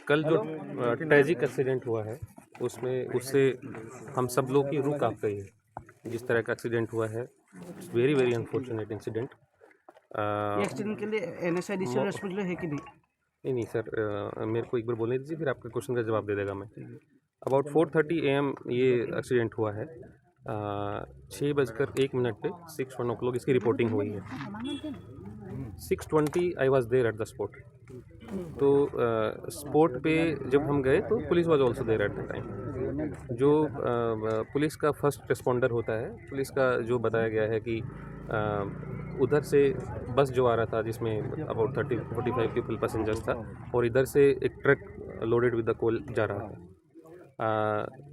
कल जो tragic accident हुआ है उससे हम सब लोग की रूह काँप गई है। जिस तरह का एक्सीडेंट हुआ है, it's very very unfortunate incident. Accident के लिए NSIDCL रिस्पॉन्सिबल है कि नहीं? नहीं सर, मेरे को एक बार बोलने दीजिए, फिर आपके क्वेश्चन का जवाब दे देगा मैं। अबाउट 4:30 AM ये एक्सीडेंट हुआ है। 6:01 पे 6:01 o'clock इसकी रिपोर्टिंग हुई है। 6:20 I was there at the spot. तो स्पॉट पे जब हम गए तो police was also there at the time. जो पुलिस का फर्स्ट रिस्पॉन्डर होता है, पुलिस का जो बताया गया है कि उधर से बस जो आ रहा था जिसमें अबाउट 30-45 पीपल पैसेंजर्स था, और इधर से एक truck loaded with the coal जा रहा था।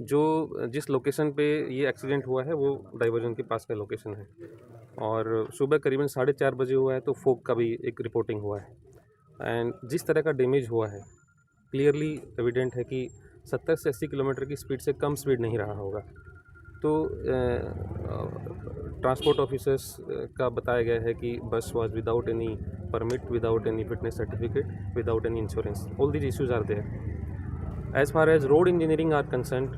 जो जिस लोकेशन पे ये एक्सीडेंट हुआ है वो डाइवर्जन के पास का लोकेशन है, और सुबह करीबन 4:30 बजे हुआ है। तो फोक का भी एक रिपोर्टिंग हुआ है, एंड जिस तरह का डैमेज हुआ है क्लियरली एविडेंट है कि 70 से 80 किलोमीटर की स्पीड से कम स्पीड नहीं रहा होगा। तो ट्रांसपोर्ट ऑफिसर्स का बताया गया है कि bus was without any permit, without any fitness certificate, without any insurance. All these issues are there. As far as road engineering are concerned,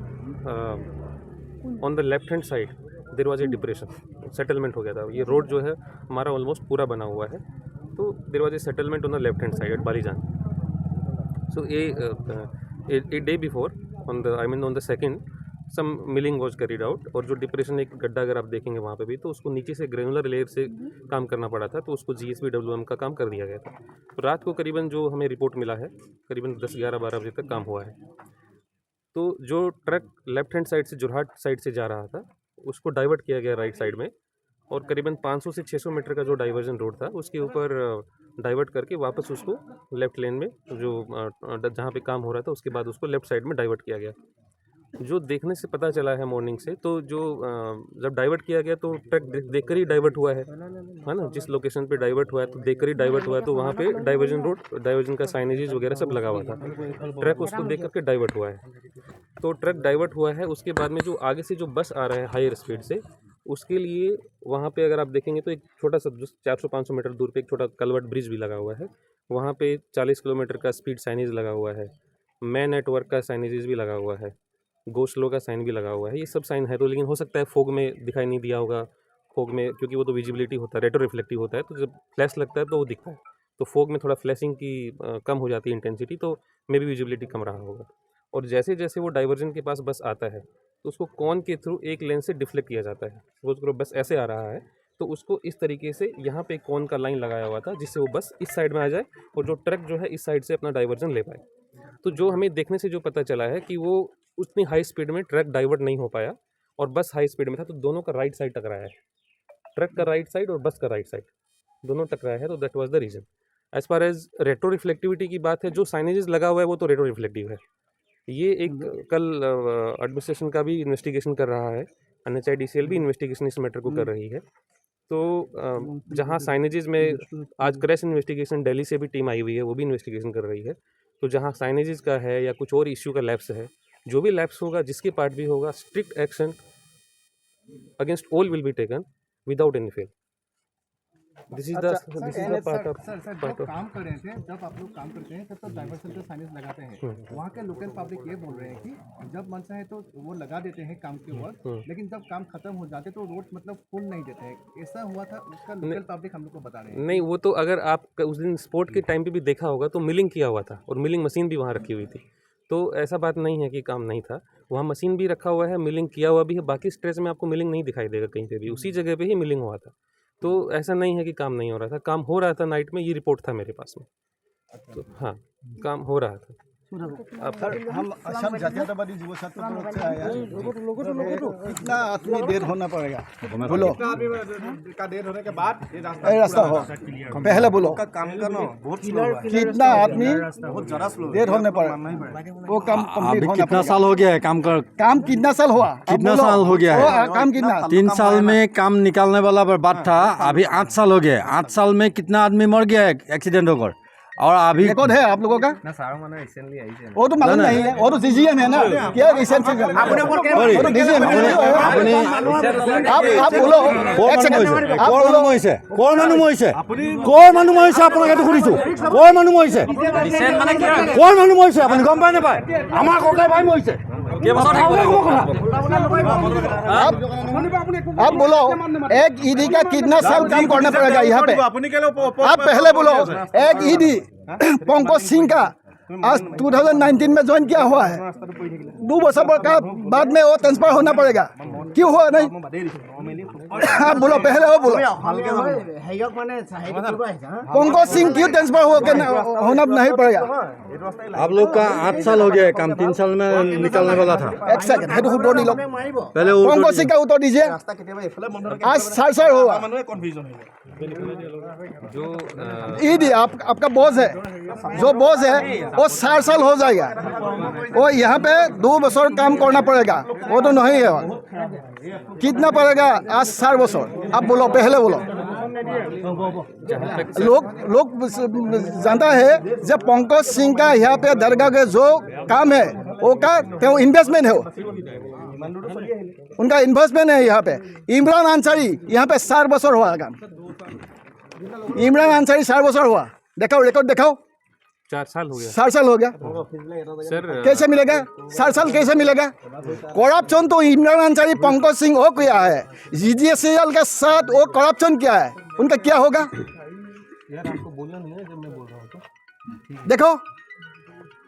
on the left hand side there was a depression, settlement हो गया था। ये road जो है हमारा almost पूरा बना हुआ है, तो there was a settlement on the left hand side at Balijan. So a day before on the second some milling was carried out, और जो डिप्रेशन एक गड्ढा अगर आप देखेंगे वहाँ पे भी, तो उसको नीचे से ग्रेनुलर लेयर से काम करना पड़ा था, तो उसको GSBWM का काम कर दिया गया था। तो रात को करीबन जो हमें रिपोर्ट मिला है करीबन 10, 11, 12 बजे तक काम हुआ है। तो जो ट्रक लेफ्ट हैंड साइड से जोरहाट साइड से जा रहा था उसको डाइवर्ट किया गया राइट साइड में, और करीबन 500 से 600 मीटर का जो डाइवर्जन रोड था उसके ऊपर डाइवर्ट करके वापस उसको लेफ़्ट लेन में जो जहाँ पे काम हो रहा था उसके बाद उसको लेफ़्ट साइड में डाइवर्ट किया गया। जो देखने से पता चला है मॉर्निंग से, तो जो जब डाइवर्ट किया गया तो ट्रक देखकर ही डाइवर्ट हुआ है ना। जिस लोकेशन पे डाइवर्ट हुआ है तो देखकर ही डाइवर्ट हुआ है, तो वहाँ पे डाइवर्जन का साइनेजेस वगैरह सब लगा हुआ था। ट्रक उसको देख करके डाइवर्ट हुआ है। तो ट्रक डाइवर्ट हुआ है, उसके बाद में जो आगे से जो बस आ रहा है हायर स्पीड से, उसके लिए वहाँ पे अगर आप देखेंगे तो एक छोटा सा 400-500 मीटर दूर पे एक छोटा कलवर्ट ब्रिज भी लगा हुआ है। वहाँ पे 40 किलोमीटर का स्पीड साइनेज लगा हुआ है। मैं नेटवर्क का साइनेजेस भी लगा हुआ है। गो स्लो का साइन भी लगा हुआ है। ये सब साइन है, तो लेकिन हो सकता है फोग में दिखाई नहीं दिया होगा। फोग में क्योंकि वो तो विजिबिलिटी होता है, रेट्रो रिफ्लेक्टिव होता है, तो जब फ्लैश लगता है तो वो दिखता है। तो फोग में थोड़ा फ्लैशिंग की कम हो जाती है इंटेंसिटी, तो मे भी विजिबिलिटी कम रहा होगा। और जैसे जैसे वो डाइवर्जन के पास बस आता है तो उसको कॉन के थ्रू एक लेन से डिफ्लेक्ट किया जाता है। सपोज करो बस ऐसे आ रहा है तो उसको इस तरीके से यहाँ पे कॉन का लाइन लगाया हुआ था जिससे वो बस इस साइड में आ जाए और जो ट्रक जो है इस साइड से अपना डाइवर्जन ले पाए। तो जो हमें देखने से जो पता चला है कि वो उतनी हाई स्पीड में ट्रक डाइवर्ट नहीं हो पाया और बस हाई स्पीड में था, तो दोनों का राइट साइड टकराया है। ट्रक का राइट साइड और बस का राइट साइड दोनों टकराया है, तो that was the reason. As far as retro reflectivity की बात है, जो साइनेजेस लगा हुआ है वो तो रेट्रो रिफ्लेक्टिव है। ये एक कल एडमिनिस्ट्रेशन का भी इन्वेस्टिगेशन कर रहा है, NHIDCL भी इन्वेस्टिगेशन इस मैटर को कर रही है। तो जहाँ साइनेजेस में आज क्रैश इन्वेस्टिगेशन दिल्ली से भी टीम आई हुई है, वो भी इन्वेस्टिगेशन कर रही है। तो जहाँ साइनेजेस का है या कुछ और इश्यू का लैप्स है, जो भी लैप्स होगा, जिसके पार्ट भी होगा, strict action against all will be taken without any fail. This is the part of जब काम कर रहे थे, जब आप लोग काम करते हैं तब तो डाइवर्सन के साइनेज लगाते हैं। वहाँ के लोकल पब्लिक ये बोल रहे हैं कि जब मन चाहे तो वो लगा देते हैं काम के वक्त, लेकिन जब काम खत्म हो जाते तो रोड मतलब फुल नहीं देते हैं। ऐसा हुआ था, उसका लोकल पब्लिक हम लोग को बता रहे हैं। नहीं, वो तो अगर आप उस दिन स्पोर्ट के टाइम पे भी देखा होगा तो मिलिंग किया हुआ था और मिलिंग मशीन भी वहाँ रखी हुई थी। तो ऐसा बात नहीं है कि काम नहीं था, वहाँ मशीन भी रखा हुआ है, मिलिंग किया हुआ भी है। बाकी स्ट्रेच में आपको मिलिंग नहीं दिखाई देगा कहीं पे भी, उसी जगह पे ही मिलिंग हुआ था। तो ऐसा नहीं है कि काम नहीं हो रहा था, काम हो रहा था। नाइट में ये रिपोर्ट था मेरे पास में, तो हाँ, काम हो रहा था। हम असम जातीयतावादी युवा छात्र तरफ से आया है। कितना आदमी देर होना पड़ेगा? बोलो। का देर होने के बाद ये रास्ता हो, पहले बोलो। काम करना बहुत स्लो है। कितना आदमी बहुत ज़्यादा स्लो देर होने पड़ेगा? वो काम कंप्लीट होना कितना साल हो गया है काम कर? काम कितना साल हुआ? कितना साल हो गया है? काम कितना? 3 साल में काम निकालने वाला बात था, अभी 8 साल हो गया। 8 साल में कितना आदमी मर गया है एक्सीडेंट होकर? और अभी रिकॉर्ड है आप लोगों का? वो तो मालूम नहीं है, वो तो DGM है ना, क्या रिसेंट से वो तो DGM है। आप बोलो, एक सेकंड आप बोलो। কৰ মানুহ মৰিছে আপোনাক এইটো সুধিছোঁ, কৰ মানুহ মৰিছে, কৰ মানুহ মৰিছে আপুনি গম পায় নাপায়? আমাৰ ককাই ভাই মৰিছে। आप बोलो, एक ईडी का कितना साल काम करना पड़ेगा यहाँ पे? आप पहले बोलो, एक ईडी पंकज सिंह का आज 2019 में ज्वाइन किया हुआ है, 2 वर्षों का बाद में वो ट्रांसफर होना पड़ेगा, क्यों हुआ नहीं? आप बोलो, पहले वो बोलो, पंकज सिंह क्यों ट्रांसफर होना नहीं पड़ेगा? आप लोग का 8 साल हो गया है काम, 3 साल में निकलने वाला था। एक सेकंड है तो उत्तर नहीं लो, पहले पंकज सिंह का उत्तर दीजिए। आज 4 साल हुआ जो ईडी आपका बॉस है, जो बॉस है वो 4 साल हो जाएगा, वो यहाँ पे 2 वर्ष काम करना पड़ेगा, वो तो नहीं है। कितना पड़ेगा आज 4 वर्ष? आप बोलो, पहले बोलो। लोग जानता है जब पंकज सिंह का यहाँ पे दरगाह के जो काम है वो का इन्वेस्टमेंट है, उनका इन्वेस्टमेंट है यहाँ पे। इमरान अंसारी यहाँ पे 4 वर्ष हुआ काम, इमरान अंसारी 4 वर्ष हुआ, दिखाओ रिकॉर्ड दिखाओ। 4 साल हो गया 4 साल हो गया सर। कैसे मिलेगा? 4 साल कैसे मिलेगा? करप्शन तो इमरान अंसारी पंकज सिंह वो किया है, GDCL के साथ वो करप्शन किया है, उनका क्या होगा? देखो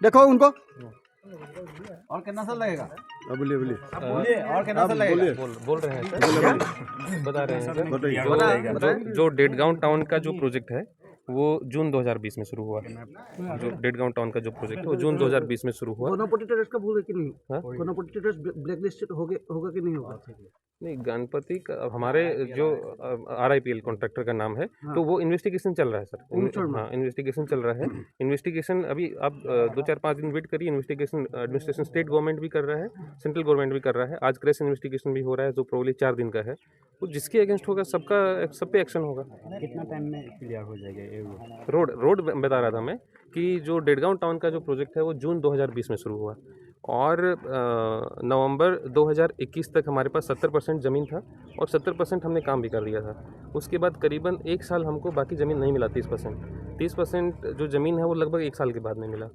देखो उनको। और कितना साल लगेगा? बोलिए और कितना साल लगेगा? बोल रहे हैं सर, बता रहे हैं सर। जो डेडगांव टाउन का जो प्रोजेक्ट है वो जून 2020 में शुरू हुआ। जो डेडगांव टाउन का जो प्रोजेक्ट है वो जून 2020 में शुरू हुआ। गणपति टेरर्स का बोल है कि नहीं? हाँ? गणपति टेरर्स ब्लैकलिस्टेड होगा कि नहीं होगा? नहीं, गणपति का हमारे जो RIPL कॉन्ट्रैक्टर का नाम है, तो वो इन्वेस्टिगेशन चल रहा है सर। हाँ, इन्वेस्टिगेशन चल रहा है। इन्वेस्टिगेशन अभी आप 2-4-5 दिन वेट करिए। इन्वेस्टिगेशन एडमिनिस्ट्रेशन स्टेट गवर्नमेंट भी कर रहा है, सेंट्रल गवर्नमेंट भी कर रहा है। आज क्रैश इन्वेस्टिगेशन भी हो रहा है जो प्रोबेबली 4 दिन का है। तो जिसके अगेंस्ट होगा सब पे एक्शन होगा। कितना टाइम में क्लियर हो जाएगा ये? रोड बता रहा था मैं कि जो डेडगांव टाउन का जो प्रोजेक्ट है वो जून 2020 में शुरू हुआ और नवंबर 2021 तक हमारे पास 70% ज़मीन था और 70% हमने काम भी कर दिया था। उसके बाद करीबन 1 साल हमको बाकी ज़मीन नहीं मिला। 30% जो ज़मीन है वो लगभग 1 साल के बाद में मिला।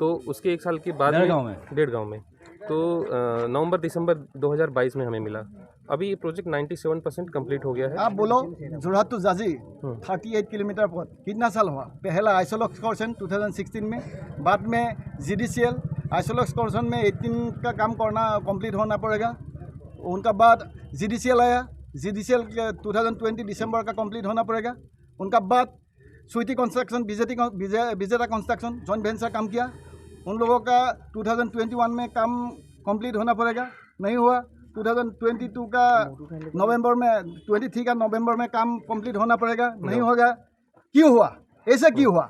तो उसके 1 साल के बाद डेढ़ गाँव में तो नवंबर दिसंबर 2022 में हमें मिला। अभी ये प्रोजेक्ट 97% कंप्लीट हो गया है। आप बोलो, जोरहाट टू जाजी 38 किलोमीटर पर कितना साल हुआ? पहला आइसोलॉक्स कॉर्सन 2016 में, बाद में GDCL आइसोलॉक्स कॉर्सन में 18 का काम करना कंप्लीट होना पड़ेगा। उनका बाद GDCL आया, GDCL 2020 दिसंबर का कंप्लीट होना पड़ेगा। उनका बाद स्वीटी कंस्ट्रक्शन, विजेता कंस्ट्रक्शन जॉइंट वेंचर काम किया, उन लोगों का 2021 में काम कंप्लीट होना पड़ेगा, नहीं हुआ। 2022 का नवंबर में, 23 का नवंबर में काम कंप्लीट होना पड़ेगा, नहीं होगा। क्यों हुआ? ऐसा क्यों हुआ?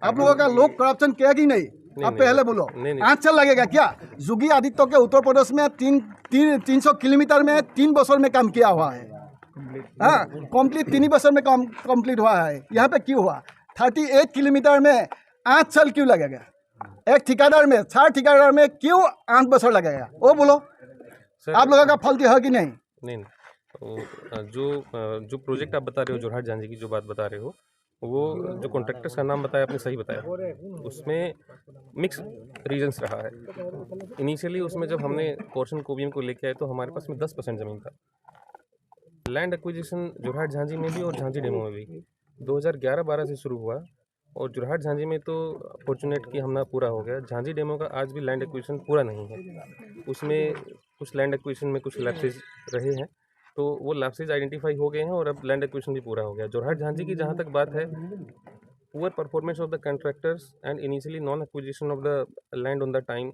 आप लोगों का लोग करप्शन किया कि नहीं? आप पहले बोलो। 8 साल लगेगा क्या? योगी आदित्य के उत्तर प्रदेश में 300 किलोमीटर में 3 वर्षों में काम किया हुआ है। हाँ, कंप्लीट 3 वर्षों में काम कंप्लीट हुआ है। यहाँ पे क्यों हुआ? 38 किलोमीटर में 8 साल क्यों लगेगा? एक ठेकेदार में, 4 ठेकेदार में क्यों 8 वर्ष लगेगा? वो बोलो। आप लोगों का फलती है कि नहीं? नहीं। तो जो प्रोजेक्ट आप बता रहे हो, जोरहाट झांझी की जो बात बता रहे हो, वो जो कॉन्ट्रैक्टर्स का नाम बताया आपने सही बताया। उसमें मिक्स रीजन्स रहा है। इनिशियली उसमें जब हमने पोर्शन कोबियम को लेके आए तो हमारे पास में 10% ज़मीन था। लैंड एक्विजिशन जोरहाट झांझी में भी और झांझी डेमो में भी 2011-12 से शुरू हुआ और जोरहाट झांझी में तो फॉर्चुनेट कि हमने पूरा हो गया। झांझी डेमो का आज भी लैंड एक्विजिशन पूरा नहीं है। उसमें कुछ लैंड एक्विजिशन में कुछ लैप्सेज रहे हैं, तो वो लैप्सेज आइडेंटिफाई हो गए हैं और अब लैंड एक्विजिशन भी पूरा हो गया। जोरहाट झांझी की जहाँ तक बात है, poor performance of the contractors and initially non acquisition of the land on the time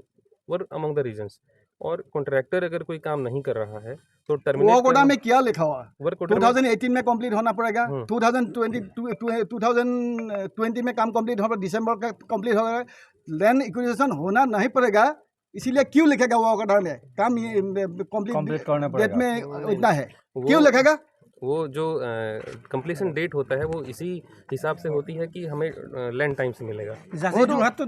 were among the reasons. और कॉन्ट्रैक्टर अगर कोई काम नहीं कर रहा है तो टर्मिनेट। वो कोटा में क्या लिखा हुआ? 2018 में कंप्लीट होना पड़ेगा, 2020 में काम कंप्लीट होगा, दिसंबर का कंप्लीट होगा। लैंड एक्विजिशन होना नहीं पड़ेगा, इसीलिए क्यों लिखेगा वो ऑर्डर में काम कंप्लीट डेट में इतना है? क्यों लिखेगा? वो जो कंप्लीशन डेट होता है वो इसी हिसाब से होती है कि हमें लैंड टाइम से मिलेगा। जासी जोरहाट तो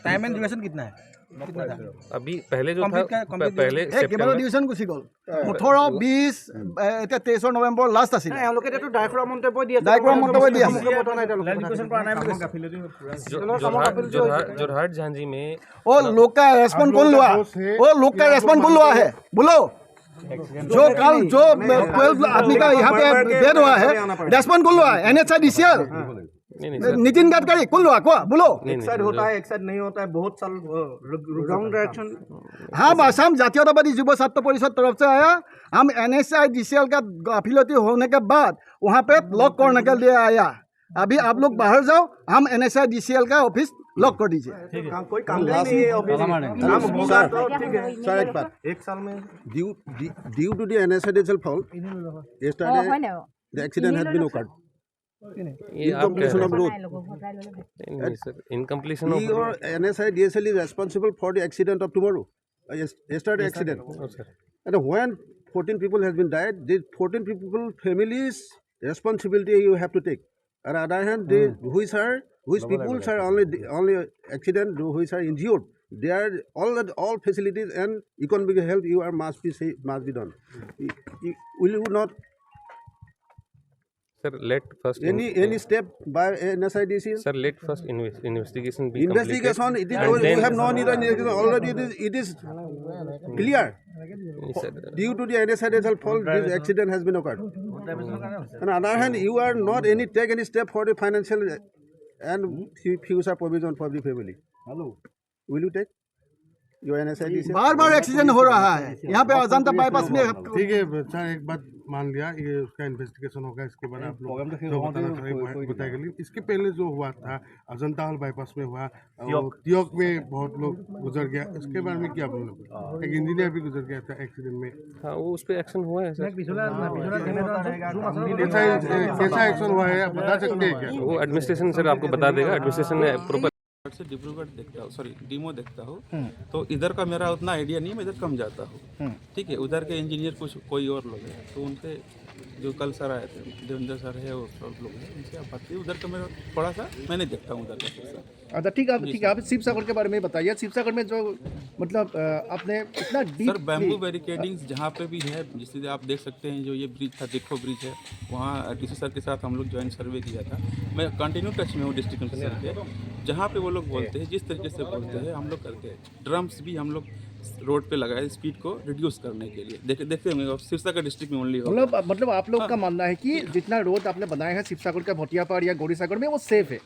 टाइम एंड ड्यूरेशन कितना है? कितना था? अभी पहले जो था complete पहले কেইবাৰ सितंबर ডিভিজন গুচি গ'ল 18 20 এতিয়া 23 নৱেম্বৰ লাষ্ট আছিল এওঁলোকে তো ডাইফ্ৰা মন্তব্য দি আছে। ডাইফ্ৰা মন্তব্য দি আছে। जोरहाट झांझी में ओ लोग का रेस्पॉन्स कौन लुआ ओ लोग का रेस्पॉन्स कौन लुआ है बोलो जो कल जो 12 आदमी का यहाँ पे डेड हुआ है रेस्पॉन्स कौन लुआ NHIDCL नहीं सर, नितिन गडकरी कौन लुआ को बोलो नहीं साइड होता है, एक साइड नहीं होता है, बहुत साल रॉन्ग डायरेक्शन। हम असम जातीयतावादी युवा छात्र परिषद तरफ से आया हम NHIDCL का गाफिलती होने के बाद वहाँ पे लॉक करने के लिए आया। अभी आप लोग बाहर जाओ हम NHIDCL का ऑफिस लॉक कर दीजिए। कोई काम नहीं है ऑफिस काम होगा तो ठीक है। सर एक बात एक साल में due to the NHIDCL fault yesterday the accident has been occurred ये आप कह completion रहे of हैं। road नहीं sir, in completion of your NHIDCL is responsible for the accident of tomorrow yesterday accident and when 14 people has been died these 14 people families responsibility you have to take. On the other hand they which people are only accident which are injured they are all facilities and economic help you are must be done. Will you not sir let first any step by NHIDCL? Sir let first investigation be Investigation it is you have no need of investigation already it is clear sir due to the NHIDCL fault this accident has been occurred. On the other hand you are not take any step for the financial and future provision for the family. Hello, will you take your NHIDCL? Bar bar accident हो रहा है यहाँ पे Ajanta bypass में। ठीक है sir, एक बात मान लिया ये उसका इन्वेस्टिगेशन होगा इसके बाद आप लोग जो बताना चाहिए बताएगा। लेकिन इसके पहले जो हुआ था अजंता हॉल बाईपास में हुआ तियोक में बहुत लोग गुजर गया, इसके बारे में क्या बोलोगे? एक इंजीनियर भी गुजर गया था एक्सीडेंट में। हाँ वो उस पर एक्शन हुआ है सर। कैसा एक्शन हुआ है आप बता सकते हैं क्या? वो एडमिनिस्ट्रेशन सर आपको बता देगा। एडमिनिस्ट्रेशन ने प्रॉपर से डिब्रूगढ़ देखता हूँ, सॉरी डीमो देखता हूँ, तो इधर का मेरा उतना आइडिया नहीं है, मैं इधर कम जाता हूँ। ठीक है, उधर के इंजीनियर कुछ कोई और लोग हैं, तो उनसे जो कल सर आए थे देवेंद्र सर है और सब लोग हैं, उनसे आप बात कीजिए। उधर का मेरा थोड़ा सा मैं नहीं देखता हूँ उधर का सेक्शन। अच्छा ठीक है आप शिवसागर के बारे में बताइए। शिवसागर में जो मतलब आपने इतना डीप सर बैम्बू बैरिकेडिंग्स जहाँ पे भी है, जिससे आप देख सकते हैं जो ये ब्रिज था देखो ब्रिज है, वहाँ डीसी सर के साथ हम लोग ज्वाइंट सर्वे किया था। मैं कंटिन्यू टच में हूँ डिस्ट्रिक्ट कमिश्नर के, जहाँ पे वो लोग बोलते हैं जिस तरीके से बोलते हैं हम लोग करते हैं। ड्रम्स भी हम लोग रोड पे लगाए स्पीड को रिड्यूस करने के लिए। देखते होंगे शिवसागर डिस्ट्रिक्ट में ओनली हो। मतलब आप लोग का मानना है कि जितना रोड आपने बनाया है शिवसागर का भोटियापाड़ या गौरीसागर में वो सेफ है?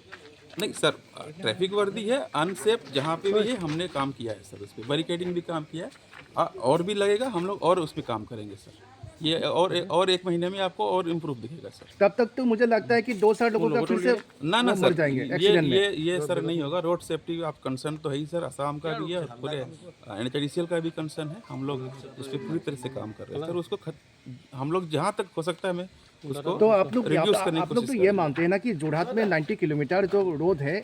नहीं सर, ट्रैफिक वर्दी है, अनसेफ जहाँ पे भी है हमने काम किया है सर, उस पर बैरिकेडिंग भी काम किया है, और भी लगेगा हम लोग और उस पर काम करेंगे सर। ये और एक महीने में आपको और इम्प्रूव दिखेगा सर। तब तक तो मुझे लगता है कि 2 लोगों का फिर से ना मर सर जाएंगे ये सर नहीं होगा। रोड सेफ्टी आप कंसर्न तो है ही सर, असम का भी है, पूरे NHIDCL का भी कंसर्न है। हम लोग उस पर पूरी तरह से काम कर रहे हैं सर। उसको हम लोग जहाँ तक हो सकता है मैं उसको तो आप लोग रिड्यूस तो ये मानते हैं ना कि जोरहाट में 90 किलोमीटर जो रोड है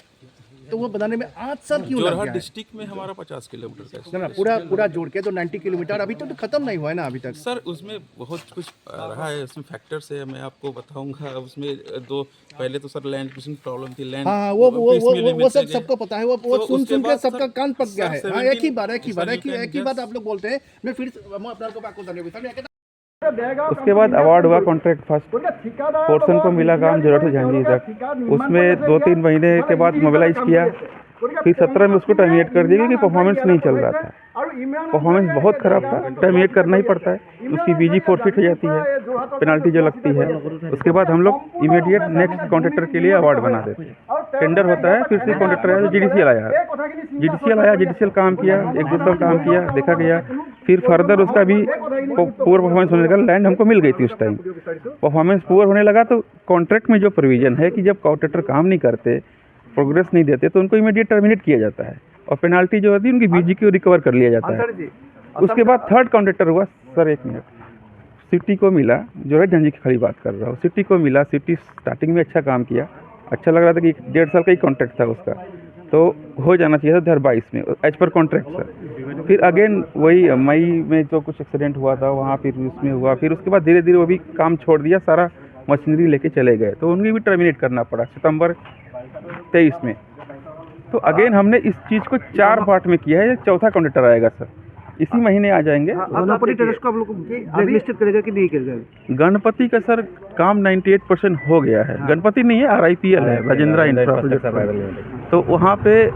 तो वो बनाने में 8 साल क्यों लग गया? जोरहाट डिस्ट्रिक्ट में हमारा 50 किलोमीटर का ना पूरा जोड़ के तो 90 किलोमीटर अभी तो खत्म नहीं हुआ है ना अभी तक। सर उसमें बहुत कुछ रहा है, उसमें फैक्टर्स है, मैं आपको बताऊंगा। उसमें पहले तो सर लैंड एक्विजिशन प्रॉब्लम थी, लैंड हाँ वो सबको पता है। वो सुन के सबका कान पक गया है। हाँ, एक ही बात आप लोग बोलते हैं। मैं फिर आपको उसके बाद अवार्ड हुआ कॉन्ट्रैक्ट फर्स्ट पोर्सन को मिला काम जोरहाट से झांझी तक। उसमें 2-3 महीने के बाद मोबिलाइज किया, फिर 17 में उसको टर्मिनेट कर दिया क्योंकि परफॉर्मेंस नहीं चल रहा था। परफॉर्मेंस बहुत ख़राब था, टर्मिनेट करना ही पड़ता है। उसकी बीजी फोरफिट हो जाती है, पेनल्टी जो लगती है। उसके बाद हम लोग इमीडिएट नेक्स्ट कॉन्ट्रैक्टर के लिए अवार्ड बना देते हैं। टेंडर होता है, फिर से कॉन्ट्रैक्टर आया, GDCL काम किया, 1-2 साल काम किया, देखा गया। फिर फर्दर उसका भी पुअर परफॉर्मेंस होने लगा। लैंड हमको मिल गई थी उस टाइम, परफॉर्मेंस पुअर होने लगा। तो कॉन्ट्रैक्ट में जो प्रोविजन है कि जब कॉन्ट्रैक्टर काम नहीं करते, प्रोग्रेस नहीं देते, तो उनको इमीडिएट टर्मिनेट किया जाता है और पेनाल्टी जो होती है उनकी बीजी को रिकवर कर लिया जाता है। उसके बाद थर्ड कॉन्ट्रैक्टर हुआ सर, 1 मिनट, सिटी को मिला। जोरहाट झांझी की खड़ी बात कर रहा हूँ। सिटी को मिला, सिटी स्टार्टिंग में अच्छा काम किया, अच्छा लग रहा था कि 1.5 साल का ही कॉन्ट्रैक्ट था उसका, तो हो जाना चाहिए था 2022 में एज पर कॉन्ट्रैक्ट सर। फिर अगेन वही मई में जो कुछ एक्सीडेंट हुआ था वहाँ फिर उसमें हुआ, फिर उसके बाद धीरे धीरे वो भी काम छोड़ दिया, सारा मशीनरी लेके चले गए, तो उनकी भी टर्मिनेट करना पड़ा सितंबर 23 में। तो अगेन हमने इस चीज़ को 4 पार्ट में किया है, चौथा कॉन्ट्रैक्टर आएगा सर, इसी महीने आ जाएंगे। गणपति टेरेस को आप लोग ब्लैकलिस्टेड करेगा कि नहीं करेगा? गणपति का सर काम 98% हो गया है। गणपति नहीं है, RIPL है, राजेंद्रा इंफ्रा प्रोजेक्ट। तो वहाँ पे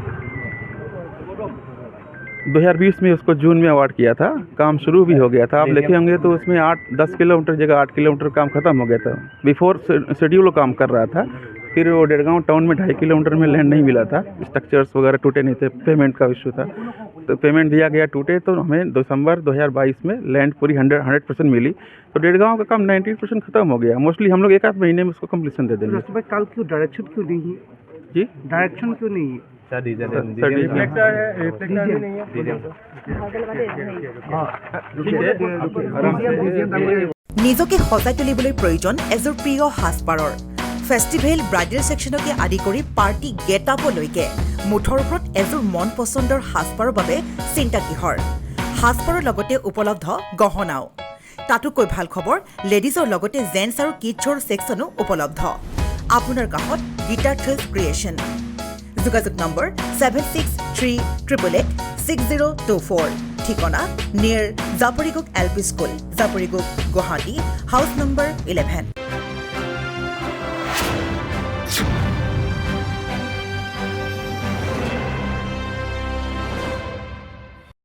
2020 में उसको जून में अवार्ड किया था, काम शुरू भी हो गया था। आप देखे होंगे तो उसमें 10 किलोमीटर जगह 8 किलोमीटर काम खत्म हो गया था। बिफोर शेड्यूल काम कर रहा था। फिर वो डेढ़गांव टाउन में 2.5 किलोमीटर में लैंड नहीं मिला था, स्ट्रक्चर्स वगैरह टूटे नहीं थे, पेमेंट का इशू था, तो पेमेंट दिया गया टूटे, तो हमें दिसंबर 2022 में लैंड पूरी 100% मिली। तो डेढ़गांव का काम 90% खत्म हो गया। मोस्टली हम लोग 1 आध महीने में उसको कम्प्लीसन दे देंगे। भाई कल क्यों डायरेक्शन क्यों नहीं है जी, डायरेक्शन क्यों नहीं है? নিজকে সজাই তুলিবলৈ প্ৰয়োজন এযোৰ প্ৰিয় সাজপাৰৰ। ফেষ্টিভেল ব্ৰাইডেল ছেকশ্যনকে আদি কৰি পাৰ্টি গেট আপলৈকে মুঠৰ ওপৰত এযোৰ মন পচন্দৰ সাজপাৰৰ বাবে চিন্তা কিহৰ? সাজপাৰৰ লগতে উপলব্ধ গহনাও। তাতোকৈ ভাল খবৰ, লেডিজৰ লগতে জেন্টছ আৰু কিডছৰ ছেকশ্যনো উপলব্ধ। আপোনাৰ কাষত গীতাৰ থ্ৰিলছ ক্ৰিয়েশ্যন। যোগাযোগ নম্বৰ 7638886024। ঠিকনা near Japorigog LP school, Japorigog, Guwahati, house number 11।